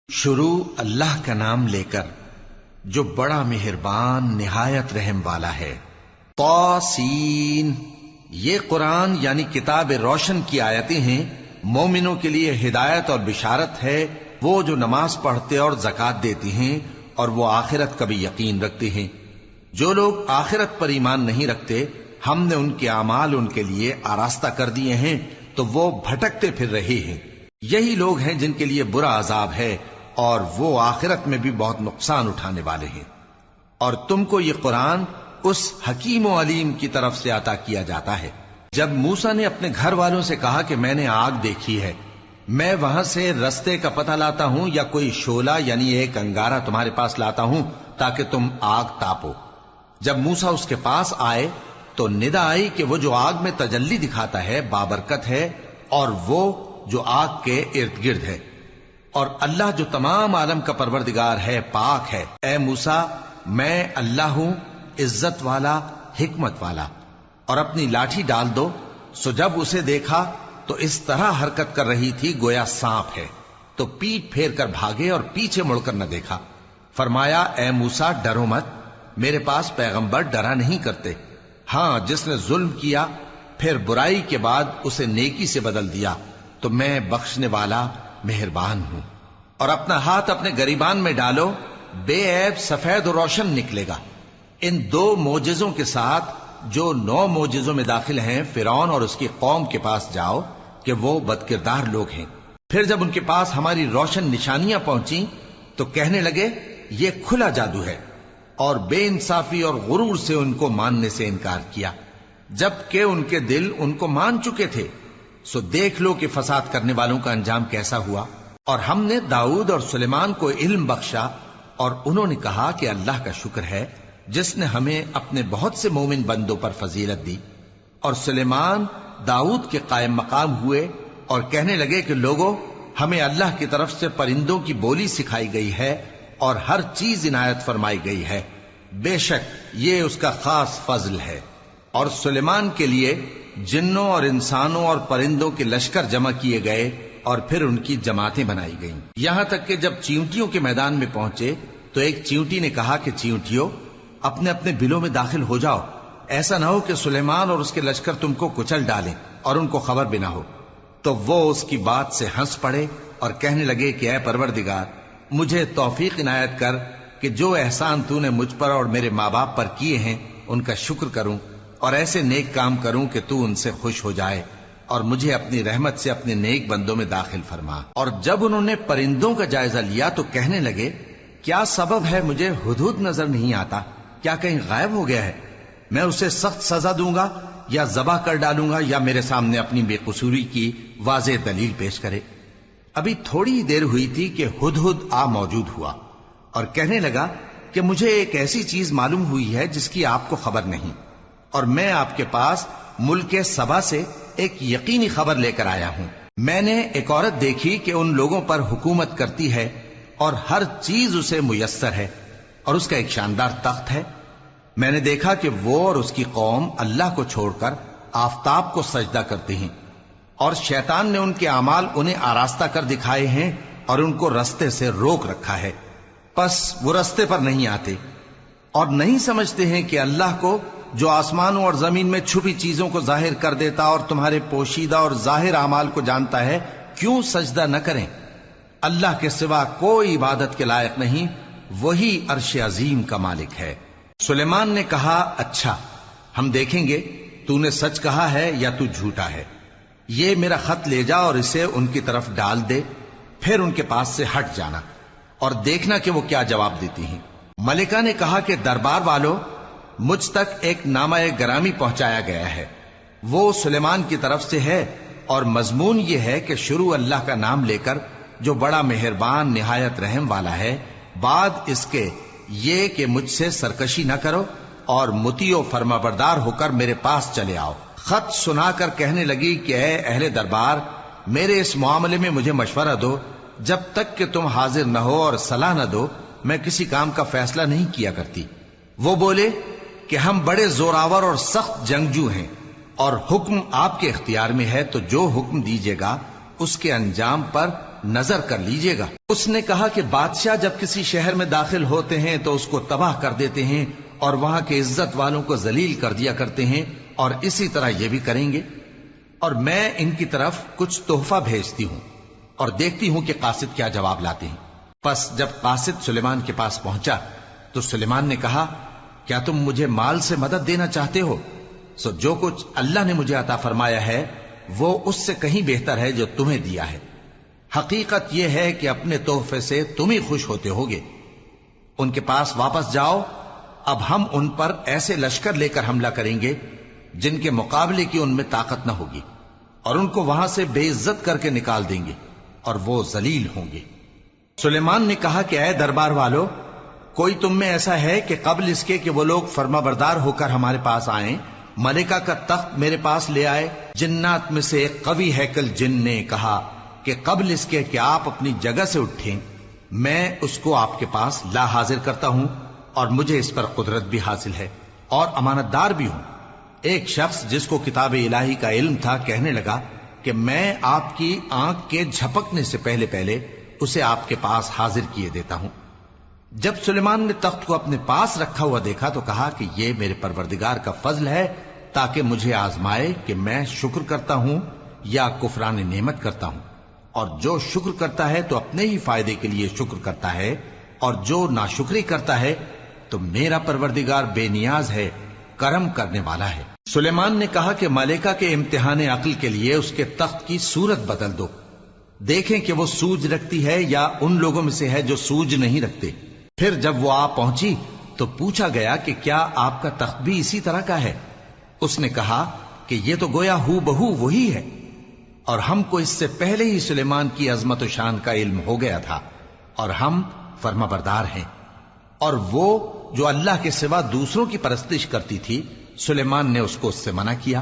شروع اللہ کا نام لے کر جو بڑا مہربان نہایت رحم والا ہے۔ طاسین، یہ قرآن یعنی کتاب روشن کی آیتیں ہیں، مومنوں کے لیے ہدایت اور بشارت ہے، وہ جو نماز پڑھتے اور زکوٰۃ دیتی ہیں اور وہ آخرت کا بھی یقین رکھتے ہیں۔ جو لوگ آخرت پر ایمان نہیں رکھتے، ہم نے ان کے اعمال ان کے لیے آراستہ کر دیے ہیں تو وہ بھٹکتے پھر رہے ہیں۔ یہی لوگ ہیں جن کے لیے برا عذاب ہے اور وہ آخرت میں بھی بہت نقصان اٹھانے والے ہیں۔ اور تم کو یہ قرآن اس حکیم و علیم کی طرف سے عطا کیا جاتا ہے۔ جب موسیٰ نے اپنے گھر والوں سے کہا کہ میں نے آگ دیکھی ہے، میں وہاں سے رستے کا پتہ لاتا ہوں یا کوئی شعلہ یعنی ایک انگارہ تمہارے پاس لاتا ہوں تاکہ تم آگ تاپو۔ جب موسیٰ اس کے پاس آئے تو ندا آئی کہ وہ جو آگ میں تجلی دکھاتا ہے بابرکت ہے، اور وہ جو آگ کے ارد گرد ہے، اور اللہ جو تمام عالم کا پروردگار ہے پاک ہے۔ اے موسیٰ، میں اللہ ہوں، عزت والا، حکمت والا، اور اپنی لاٹھی ڈال دو۔ سو جب اسے دیکھا تو اس طرح حرکت کر رہی تھی گویا سانپ ہے، تو پیٹ پھیر کر بھاگے اور پیچھے مڑ کر نہ دیکھا۔ فرمایا، اے موسیٰ، ڈرو مت، میرے پاس پیغمبر ڈرا نہیں کرتے۔ ہاں، جس نے ظلم کیا پھر برائی کے بعد اسے نیکی سے بدل دیا تو میں بخشنے والا مہربان ہوں۔ اور اپنا ہاتھ اپنے گریبان میں ڈالو، بے عیب سفید و روشن نکلے گا۔ ان دو معجزوں کے ساتھ جو 9 معجزوں میں داخل ہیں فرعون اور اس کی قوم کے پاس جاؤ کہ وہ بدکردار لوگ ہیں۔ پھر جب ان کے پاس ہماری روشن نشانیاں پہنچیں تو کہنے لگے یہ کھلا جادو ہے، اور بے انصافی اور غرور سے ان کو ماننے سے انکار کیا، جبکہ ان کے دل ان کو مان چکے تھے۔ سو دیکھ لو کہ فساد کرنے والوں کا انجام کیسا ہوا۔ اور ہم نے داؤد اور سلیمان کو علم بخشا، اور انہوں نے کہا کہ اللہ کا شکر ہے جس نے ہمیں اپنے بہت سے مومن بندوں پر فضیلت دی۔ اور سلیمان داؤد کے قائم مقام ہوئے اور کہنے لگے کہ لوگوں، ہمیں اللہ کی طرف سے پرندوں کی بولی سکھائی گئی ہے اور ہر چیز عنایت فرمائی گئی ہے، بے شک یہ اس کا خاص فضل ہے۔ اور سلیمان کے لیے جنوں اور انسانوں اور پرندوں کے لشکر جمع کیے گئے اور پھر ان کی جماعتیں بنائی گئیں، یہاں تک کہ جب چیونٹیوں کے میدان میں پہنچے تو ایک چیونٹی نے کہا کہ چیونٹیوں، اپنے اپنے بلوں میں داخل ہو جاؤ، ایسا نہ ہو کہ سلیمان اور اس کے لشکر تم کو کچل ڈالیں اور ان کو خبر بھی نہ ہو۔ تو وہ اس کی بات سے ہنس پڑے اور کہنے لگے کہ اے پروردگار، مجھے توفیق عنایت کر کہ جو احسان تو نے مجھ پر اور میرے ماں باپ پر کیے ہیں ان کا شکر کروں، اور ایسے نیک کام کروں کہ تو ان سے خوش ہو جائے، اور مجھے اپنی رحمت سے اپنے نیک بندوں میں داخل فرما۔ اور جب انہوں نے پرندوں کا جائزہ لیا تو کہنے لگے کیا سبب ہے مجھے ہدہد نظر نہیں آتا؟ کیا کہیں غائب ہو گیا ہے؟ میں اسے سخت سزا دوں گا یا ذبح کر ڈالوں گا یا میرے سامنے اپنی بے قصوری کی واضح دلیل پیش کرے۔ ابھی تھوڑی دیر ہوئی تھی کہ ہدہد آ موجود ہوا اور کہنے لگا کہ مجھے ایک ایسی چیز معلوم ہوئی ہے جس کی آپ کو خبر نہیں، اور میں آپ کے پاس ملک سبا سے ایک یقینی خبر لے کر آیا ہوں۔ میں نے ایک عورت دیکھی کہ ان لوگوں پر حکومت کرتی ہے اور ہر چیز اسے میسر ہے، اور اس کا ایک شاندار تخت ہے۔ میں نے دیکھا کہ وہ اور اس کی قوم اللہ کو چھوڑ کر آفتاب کو سجدہ کرتے ہیں، اور شیطان نے ان کے اعمال انہیں آراستہ کر دکھائے ہیں اور ان کو رستے سے روک رکھا ہے، پس وہ رستے پر نہیں آتے، اور نہیں سمجھتے ہیں کہ اللہ کو جو آسمانوں اور زمین میں چھپی چیزوں کو ظاہر کر دیتا اور تمہارے پوشیدہ اور ظاہر اعمال کو جانتا ہے، کیوں سجدہ نہ کریں؟ اللہ کے سوا کوئی عبادت کے لائق نہیں، وہی عرش عظیم کا مالک ہے۔ سلیمان نے کہا اچھا، ہم دیکھیں گے تو نے سچ کہا ہے یا تو جھوٹا ہے۔ یہ میرا خط لے جا اور اسے ان کی طرف ڈال دے، پھر ان کے پاس سے ہٹ جانا اور دیکھنا کہ وہ کیا جواب دیتی ہیں۔ ملکہ نے کہا کہ دربار والو، مجھ تک ایک نامہ گرامی پہنچایا گیا ہے، وہ سلیمان کی طرف سے ہے، اور مضمون یہ ہے کہ شروع اللہ کا نام لے کر جو بڑا مہربان نہایت رحم والا ہے، بعد اس کے یہ کہ مجھ سے سرکشی نہ کرو اور مطیع و فرما بردار ہو کر میرے پاس چلے آؤ۔ خط سنا کر کہنے لگی کہ اے اہل دربار، میرے اس معاملے میں مجھے مشورہ دو، جب تک کہ تم حاضر نہ ہو اور صلاح نہ دو میں کسی کام کا فیصلہ نہیں کیا کرتی۔ وہ بولے کہ ہم بڑے زوراور اور سخت جنگجو ہیں، اور حکم آپ کے اختیار میں ہے، تو جو حکم دیجیے گا اس کے انجام پر نظر کر لیجئے گا۔ اس نے کہا کہ بادشاہ جب کسی شہر میں داخل ہوتے ہیں تو اس کو تباہ کر دیتے ہیں اور وہاں کے عزت والوں کو ذلیل کر دیا کرتے ہیں، اور اسی طرح یہ بھی کریں گے، اور میں ان کی طرف کچھ تحفہ بھیجتی ہوں اور دیکھتی ہوں کہ قاصد کیا جواب لاتے ہیں۔ پس جب قاصد سلیمان کے پاس پہنچا تو سلیمان نے کہا، کیا تم مجھے مال سے مدد دینا چاہتے ہو؟ سو جو کچھ اللہ نے مجھے عطا فرمایا ہے وہ اس سے کہیں بہتر ہے جو تمہیں دیا ہے۔ حقیقت یہ ہے کہ اپنے تحفے سے تم ہی خوش ہوتے ہوگے۔ ان کے پاس واپس جاؤ، اب ہم ان پر ایسے لشکر لے کر حملہ کریں گے جن کے مقابلے کی ان میں طاقت نہ ہوگی، اور ان کو وہاں سے بے عزت کر کے نکال دیں گے اور وہ ذلیل ہوں گے۔ سلیمان نے کہا کہ اے دربار والو، کوئی تم میں ایسا ہے کہ قبل اس کے کہ وہ لوگ فرما بردار ہو کر ہمارے پاس آئیں ملکہ کا تخت میرے پاس لے آئے؟ جنات میں سے ایک قوی ہیکل جن نے کہا کہ قبل اس کے کہ آپ اپنی جگہ سے اٹھیں میں اس کو آپ کے پاس لا حاضر کرتا ہوں، اور مجھے اس پر قدرت بھی حاصل ہے اور امانت دار بھی ہوں۔ ایک شخص جس کو کتاب الہی کا علم تھا کہنے لگا کہ میں آپ کی آنکھ کے جھپکنے سے پہلے پہلے اسے آپ کے پاس حاضر کیے دیتا ہوں۔ جب سلیمان نے تخت کو اپنے پاس رکھا ہوا دیکھا تو کہا کہ یہ میرے پروردگار کا فضل ہے تاکہ مجھے آزمائے کہ میں شکر کرتا ہوں یا کفران نعمت کرتا ہوں، اور جو شکر کرتا ہے تو اپنے ہی فائدے کے لیے شکر کرتا ہے، اور جو ناشکری کرتا ہے تو میرا پروردگار بے نیاز ہے، کرم کرنے والا ہے۔ سلیمان نے کہا کہ ملکہ کے امتحان عقل کے لیے اس کے تخت کی صورت بدل دو، دیکھیں کہ وہ سوج رکھتی ہے یا ان لوگوں میں سے ہے جو سوج نہیں رکھتے۔ پھر جب وہ آ پہنچی تو پوچھا گیا کہ کیا آپ کا تخت بھی اسی طرح کا ہے؟ اس نے کہا کہ یہ تو گویا ہو بہو وہی ہے، اور ہم کو اس سے پہلے ہی سلیمان کی عظمت و شان کا علم ہو گیا تھا، اور ہم فرما بردار ہیں۔ اور وہ جو اللہ کے سوا دوسروں کی پرستش کرتی تھی، سلیمان نے اس کو اس سے منع کیا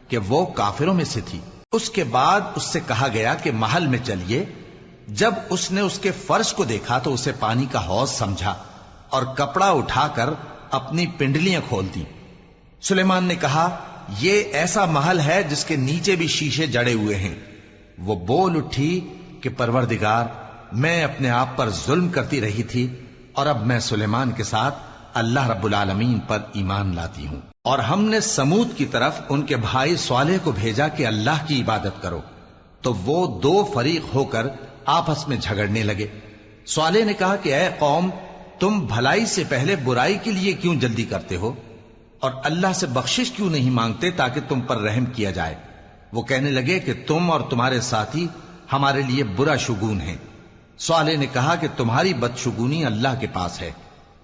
کہ وہ کافروں میں سے تھی۔ اس کے بعد اس سے کہا گیا کہ محل میں چلیے۔ جب اس نے اس کے فرش کو دیکھا تو اسے پانی کا حوض سمجھا اور کپڑا اٹھا کر اپنی پنڈلیاں کھول دی۔ سلیمان نے کہا، یہ ایسا محل ہے جس کے نیچے بھی شیشے جڑے ہوئے ہیں۔ وہ بول اٹھی کہ پروردگار، میں اپنے آپ پر ظلم کرتی رہی تھی، اور اب میں سلیمان کے ساتھ اللہ رب العالمین پر ایمان لاتی ہوں۔ اور ہم نے سمود کی طرف ان کے بھائی صالح کو بھیجا کہ اللہ کی عبادت کرو، تو وہ دو فریق ہو کر آپس میں جھگڑنے لگے۔ صالح نے کہا کہ اے قوم، تم بھلائی سے پہلے برائی کے لیے کیوں جلدی کرتے ہو، اور اللہ سے بخشش کیوں نہیں مانگتے تاکہ تم پر رحم کیا جائے؟ وہ کہنے لگے کہ تم اور تمہارے ساتھی ہمارے لیے برا شگون ہیں۔ صالح نے کہا کہ تمہاری بدشگونی اللہ کے پاس ہے،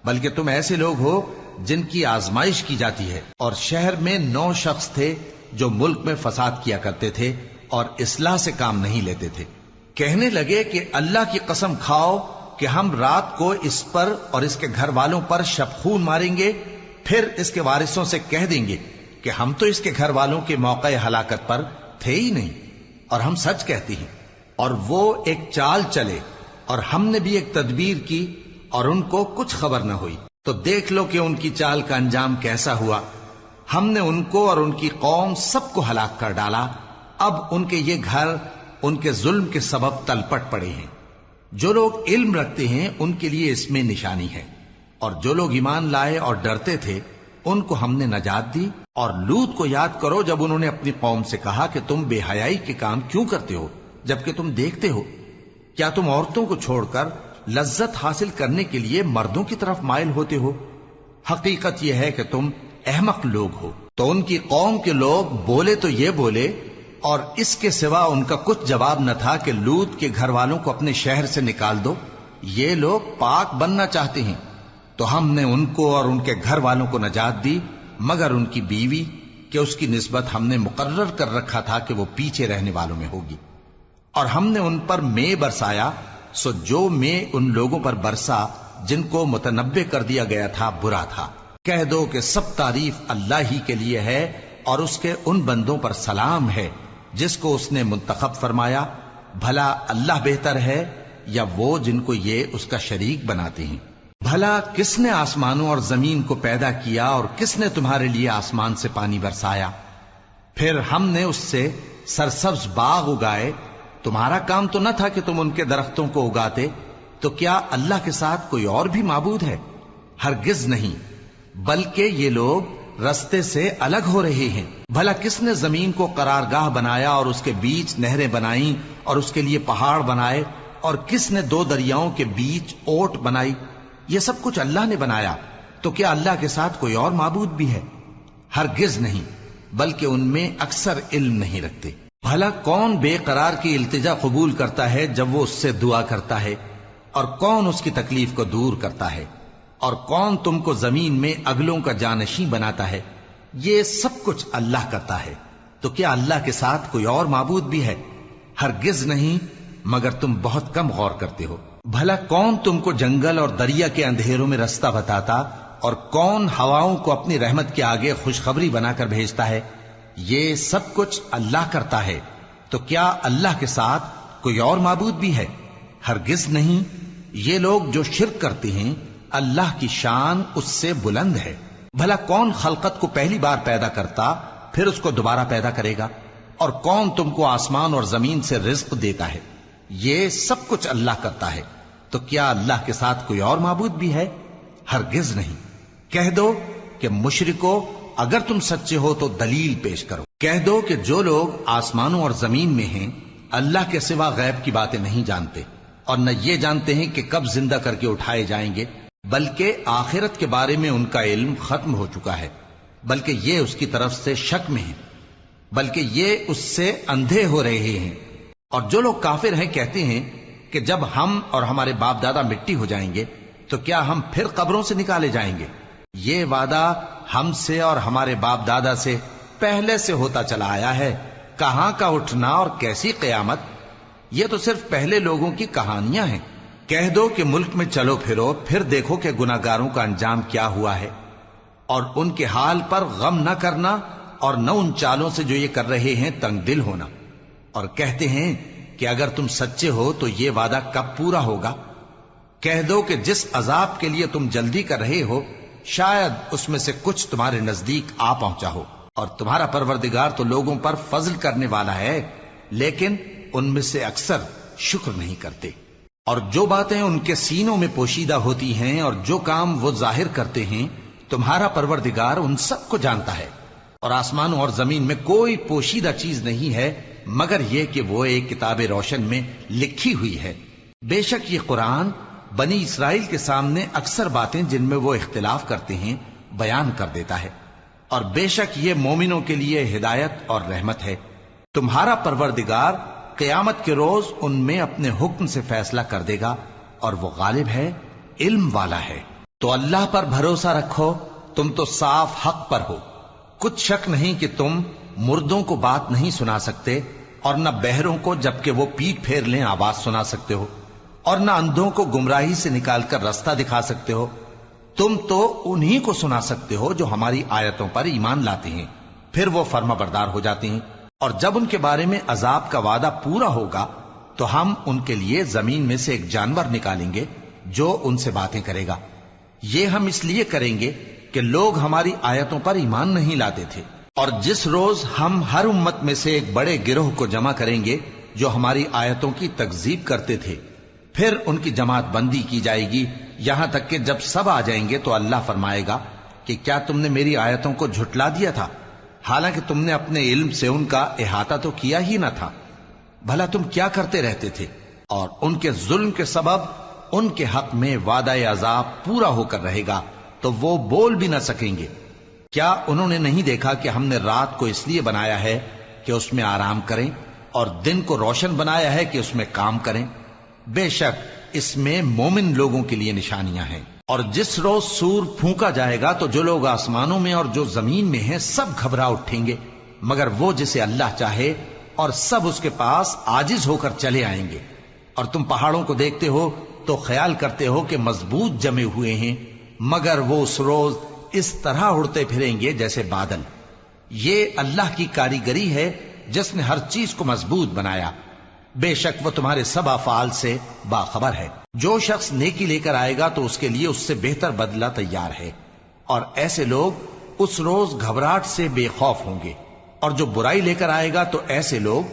بلکہ تم ایسے لوگ ہو جن کی آزمائش کی جاتی ہے۔ اور شہر میں 9 شخص تھے جو ملک میں فساد کیا کرتے تھے اور اصلاح سے کام نہیں لیتے تھے۔ کہنے لگے کہ اللہ کی قسم کھاؤ کہ ہم رات کو اس پر اور اس کے گھر والوں پر شبخون ماریں گے، پھر اس کے وارثوں سے کہہ دیں گے کہ ہم تو اس کے گھر والوں کے موقع ہلاکت پر تھے ہی نہیں، اور ہم سچ کہتی ہیں۔ اور وہ ایک چال چلے، اور ہم نے بھی ایک تدبیر کی، اور ان کو کچھ خبر نہ ہوئی۔ تو دیکھ لو کہ ان کی چال کا انجام کیسا ہوا۔ ہم نے ان کو اور ان کی قوم سب کو ہلاک کر ڈالا۔ اب ان کے یہ گھر ان کے ظلم کے سبب تلپٹ پڑے ہیں۔ جو لوگ علم رکھتے ہیں ان کے لیے اس میں نشانی ہے، اور جو لوگ ایمان لائے اور ڈرتے تھے ان کو ہم نے نجات دی۔ اور لوط کو یاد کرو جب انہوں نے اپنی قوم سے کہا کہ تم بے حیائی کے کام کیوں کرتے ہو جبکہ تم دیکھتے ہو؟ کیا تم عورتوں کو چھوڑ کر لذت حاصل کرنے کے لیے مردوں کی طرف مائل ہوتے ہو؟ حقیقت یہ ہے کہ تم احمق لوگ ہو۔ تو ان کی قوم کے لوگ بولے تو یہ بولے، اور اس کے سوا ان کا کچھ جواب نہ تھا کہ لوط کے گھر والوں کو اپنے شہر سے نکال دو، یہ لوگ پاک بننا چاہتے ہیں۔ تو ہم نے ان کو اور ان کے گھر والوں کو نجات دی، مگر ان کی بیوی کہ اس کی نسبت ہم نے مقرر کر رکھا تھا کہ وہ پیچھے رہنے والوں میں ہوگی۔ اور ہم نے ان پر مے برسایا، سو جو مے ان لوگوں پر برسا جن کو متنبع کر دیا گیا تھا برا تھا۔ کہہ دو کہ سب تعریف اللہ ہی کے لیے ہے، اور اس کے ان بندوں پر سلام ہے جس کو اس نے منتخب فرمایا۔ بھلا اللہ بہتر ہے یا وہ جن کو یہ اس کا شریک بناتے ہیں؟ بھلا کس نے آسمانوں اور زمین کو پیدا کیا، اور کس نے تمہارے لیے آسمان سے پانی برسایا؟ پھر ہم نے اس سے سرسبز باغ اگائے تمہارا کام تو نہ تھا کہ تم ان کے درختوں کو اگاتے، تو کیا اللہ کے ساتھ کوئی اور بھی معبود ہے؟ ہرگز نہیں، بلکہ یہ لوگ رستے سے الگ ہو رہے ہیں۔ بھلا کس نے زمین کو قرارگاہ بنایا اور اس کے بیچ نہریں بنائیں اور اس کے لیے پہاڑ بنائے، اور کس نے دو دریاؤں کے بیچ اوٹ بنائی؟ یہ سب کچھ اللہ نے بنایا، تو کیا اللہ کے ساتھ کوئی اور معبود بھی ہے؟ ہرگز نہیں، بلکہ ان میں اکثر علم نہیں رکھتے۔ بھلا کون بے قرار کی التجا قبول کرتا ہے جب وہ اس سے دعا کرتا ہے، اور کون اس کی تکلیف کو دور کرتا ہے، اور کون تم کو زمین میں اگلوں کا جانشین بناتا ہے؟ یہ سب کچھ اللہ کرتا ہے، تو کیا اللہ کے ساتھ کوئی اور معبود بھی ہے؟ ہرگز نہیں، مگر تم بہت کم غور کرتے ہو۔ بھلا کون تم کو جنگل اور دریا کے اندھیروں میں رستہ بتاتا، اور کون ہواؤں کو اپنی رحمت کے آگے خوشخبری بنا کر بھیجتا ہے؟ یہ سب کچھ اللہ کرتا ہے، تو کیا اللہ کے ساتھ کوئی اور معبود بھی ہے؟ ہرگز نہیں۔ یہ لوگ جو شرک کرتے ہیں، اللہ کی شان اس سے بلند ہے۔ بھلا کون خلقت کو پہلی بار پیدا کرتا پھر اس کو دوبارہ پیدا کرے گا؟ اور کون تم کو آسمان اور زمین سے رزق دیتا ہے؟ یہ سب کچھ اللہ کرتا ہے، تو کیا اللہ کے ساتھ کوئی اور معبود بھی ہے؟ ہرگز نہیں۔ کہہ دو کہ مشرکو، اگر تم سچے ہو تو دلیل پیش کرو۔ کہہ دو کہ جو لوگ آسمانوں اور زمین میں ہیں اللہ کے سوا غیب کی باتیں نہیں جانتے، اور نہ یہ جانتے ہیں کہ کب زندہ کر کے اٹھائے جائیں گے، بلکہ آخرت کے بارے میں ان کا علم ختم ہو چکا ہے، بلکہ یہ اس کی طرف سے شک میں ہیں، بلکہ یہ اس سے اندھے ہو رہے ہیں۔ اور جو لوگ کافر ہیں کہتے ہیں کہ جب ہم اور ہمارے باپ دادا مٹی ہو جائیں گے تو کیا ہم پھر قبروں سے نکالے جائیں گے؟ یہ وعدہ ہم سے اور ہمارے باپ دادا سے پہلے سے ہوتا چلا آیا ہے، کہاں کا اٹھنا اور کیسی قیامت؟ یہ تو صرف پہلے لوگوں کی کہانیاں ہیں۔ کہہ دو کہ ملک میں چلو پھرو، پھر دیکھو کہ گناہگاروں کا انجام کیا ہوا ہے، اور ان کے حال پر غم نہ کرنا، اور نہ ان چالوں سے جو یہ کر رہے ہیں تنگ دل ہونا۔ اور کہتے ہیں کہ اگر تم سچے ہو تو یہ وعدہ کب پورا ہوگا؟ کہہ دو کہ جس عذاب کے لیے تم جلدی کر رہے ہو شاید اس میں سے کچھ تمہارے نزدیک آ پہنچا ہو، اور تمہارا پروردگار تو لوگوں پر فضل کرنے والا ہے، لیکن ان میں سے اکثر شکر نہیں کرتے۔ اور جو باتیں ان کے سینوں میں پوشیدہ ہوتی ہیں اور جو کام وہ ظاہر کرتے ہیں، تمہارا پروردگار ان سب کو جانتا ہے۔ اور آسمانوں اور زمین میں کوئی پوشیدہ چیز نہیں ہے مگر یہ کہ وہ ایک کتاب روشن میں لکھی ہوئی ہے۔ بے شک یہ قرآن بنی اسرائیل کے سامنے اکثر باتیں جن میں وہ اختلاف کرتے ہیں بیان کر دیتا ہے، اور بے شک یہ مومنوں کے لیے ہدایت اور رحمت ہے۔ تمہارا پروردگار قیامت کے روز ان میں اپنے حکم سے فیصلہ کر دے گا، اور وہ غالب ہے، علم والا ہے۔ تو اللہ پر بھروسہ رکھو، تم تو صاف حق پر ہو۔ کچھ شک نہیں کہ تم مردوں کو بات نہیں سنا سکتے، اور نہ بہروں کو جبکہ وہ پیٹ پھیر لیں آواز سنا سکتے ہو، اور نہ اندھوں کو گمراہی سے نکال کر رستہ دکھا سکتے ہو۔ تم تو انہی کو سنا سکتے ہو جو ہماری آیتوں پر ایمان لاتے ہیں، پھر وہ فرما بردار ہو جاتے ہیں، اور جب ان کے بارے میں عذاب کا وعدہ پورا ہوگا تو ہم ان کے لیے زمین میں سے ایک جانور نکالیں گے جو ان سے باتیں کرے گا۔ یہ ہم اس لیے کریں گے کہ لوگ ہماری آیتوں پر ایمان نہیں لاتے تھے۔ اور جس روز ہم ہر امت میں سے ایک بڑے گروہ کو جمع کریں گے جو ہماری آیتوں کی تکذیب کرتے تھے، پھر ان کی جماعت بندی کی جائے گی، یہاں تک کہ جب سب آ جائیں گے تو اللہ فرمائے گا کہ کیا تم نے میری آیتوں کو جھٹلا دیا تھا، حالانکہ تم نے اپنے علم سے ان کا احاطہ تو کیا ہی نہ تھا؟ بھلا تم کیا کرتے رہتے تھے؟ اور ان کے ظلم کے سبب ان کے حق میں وعدہ عذاب پورا ہو کر رہے گا تو وہ بول بھی نہ سکیں گے۔ کیا انہوں نے نہیں دیکھا کہ ہم نے رات کو اس لیے بنایا ہے کہ اس میں آرام کریں، اور دن کو روشن بنایا ہے کہ اس میں کام کریں؟ بے شک اس میں مومن لوگوں کے لیے نشانیاں ہیں۔ اور جس روز سور پھونکا جائے گا تو جو لوگ آسمانوں میں اور جو زمین میں ہیں سب گھبرا اٹھیں گے مگر وہ جسے اللہ چاہے، اور سب اس کے پاس عاجز ہو کر چلے آئیں گے۔ اور تم پہاڑوں کو دیکھتے ہو تو خیال کرتے ہو کہ مضبوط جمے ہوئے ہیں، مگر وہ اس روز اس طرح اڑتے پھریں گے جیسے بادل۔ یہ اللہ کی کاریگری ہے جس نے ہر چیز کو مضبوط بنایا، بے شک وہ تمہارے سب افعال سے باخبر ہے۔ جو شخص نیکی لے کر آئے گا تو اس کے لیے اس سے بہتر بدلہ تیار ہے، اور ایسے لوگ اس روز گھبراہٹ سے بے خوف ہوں گے، اور جو برائی لے کر آئے گا تو ایسے لوگ